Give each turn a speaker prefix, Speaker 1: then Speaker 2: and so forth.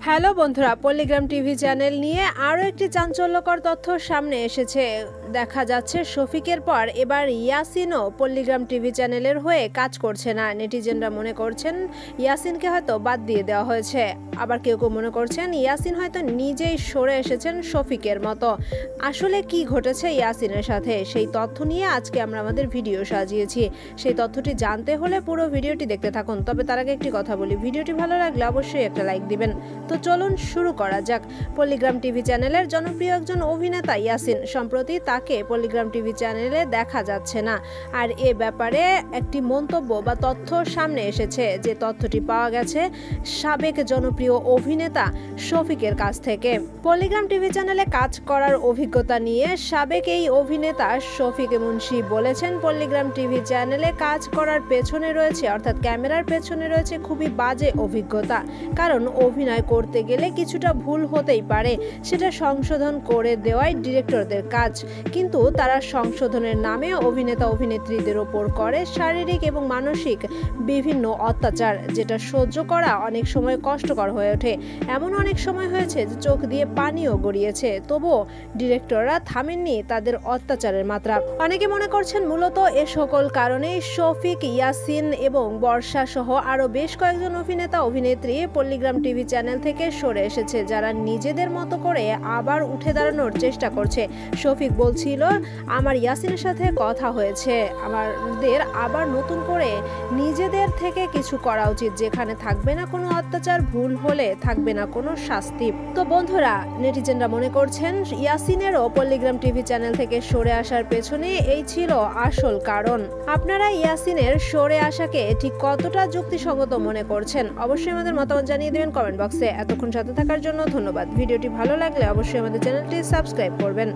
Speaker 1: Hello বন্ধুরা, পল্লিগ্রাম TV channel নিয়ে আরও একটি চাঞ্চল্যকর তথ্য সামনে এসেছে। দেখা যাচ্ছে শফিকের পর এবার ইয়াসিনও পল্লিগ্রাম টিভি চ্যানেলের হয়ে কাজ করছে না। নেটিজেনরা মনে করছেন ইয়াসিনকে হয়তো বাদ দিয়ে দেওয়া হয়েছে, আবার কেউ কেউ মনে করছেন ইয়াসিন হয়তো নিজেই সরে এসেছেন শফিকের মতো। আসলে কি ঘটেছে ইয়াসিনের সাথে, সেই তথ্য নিয়ে আজকে আমরা আমাদের ভিডিও সাজিয়েছি। সেই তথ্যটি জানতে হলে পুরো ভিডিওটি দেখতে থাকুন। তবে তার আগে একটি কথা বলি, ভিডিওটি ভালো লাগলে অবশ্যই একটা লাইক দিবেন। তো চলুন শুরু করা যাক। পল্লিগ্রাম টিভি চ্যানেলের জনপ্রিয় একজন অভিনেতা ইয়াসিন, সম্প্রতি তাকে পল্লিগ্রাম টিভি চ্যানেলে দেখা যাচ্ছে না। আর এ ব্যাপারে একটি মন্তব্য বা তথ্য সামনে এসেছে, যে তথ্যটি পাওয়া গেছে সাবেক জনপ্রিয় অভিনেতা শফিকের কাছ থেকে। পল্লিগ্রাম টিভি চ্যানেলে কাজ করার অভিজ্ঞতা নিয়ে সাবেক এই অভিনেতা শফিক মুন্সি বলেছেন, পল্লিগ্রাম টিভি চ্যানেলে কাজ করার পেছনে রয়েছে, অর্থাৎ ক্যামেরার পেছনে রয়েছে খুবই বাজে অভিজ্ঞতা। কারণ অভিনয় করতে গেলে কিছুটা ভুল হতেই পারে, সেটা সংশোধন করে দেওয়াই ডিরেক্টরদের কাজ। কিন্তু তারা সংশোধনের নামে অভিনেতা অভিনেত্রীদের ওপর করে শারীরিক এবং মানসিক বিভিন্ন অত্যাচার, যেটা সহ্য করা অনেক সময় কষ্টকর হয়ে ওঠে। এমন অনেক সময় হয়েছে যে চোখ দিয়ে পানিও গড়িয়েছে, তবুও ডিরেক্টররা থামেননি তাদের অত্যাচারের মাত্রা। অনেকে মনে করছেন মূলত এ সকল কারণেই শফিক, ইয়াসিন এবং বর্ষা সহ আরো বেশ কয়েকজন অভিনেতা অভিনেত্রী পল্লিগ্রাম টিভি চ্যানেল থেকে সরে এসেছে, যারা নিজেদের মতো করে আবার উঠে দাঁড়ানোর চেষ্টা করছে। শফিক বলছিল, আমার ইয়াসিনের সাথে কথা হয়েছে, আমাদের আবার নতুন করে নিজেদের থেকে কিছু করা উচিত, যেখানে থাকবে না কোনো অত্যাচার, ভুল হলে থাকবে না কোনো শাস্তি। তো বন্ধুরা, নেটিজেনরা মনে করছেন ইয়াসিনেরও পল্লিগ্রাম টিভি চ্যানেল থেকে সরে আসার পেছনে এই ছিল আসল কারণ। আপনারা ইয়াসিনের সরে আসাকে ঠিক কতটা যুক্তিসঙ্গত মনে করছেন, অবশ্যই আমাদের মতামত জানিয়ে দেবেন কমেন্ট বক্সে। এতক্ষণ সাথে থাকার জন্য ধন্যবাদ। ভিডিওটি ভালো লাগলে অবশ্যই আমাদের চ্যানেলটি সাবস্ক্রাইব করবেন।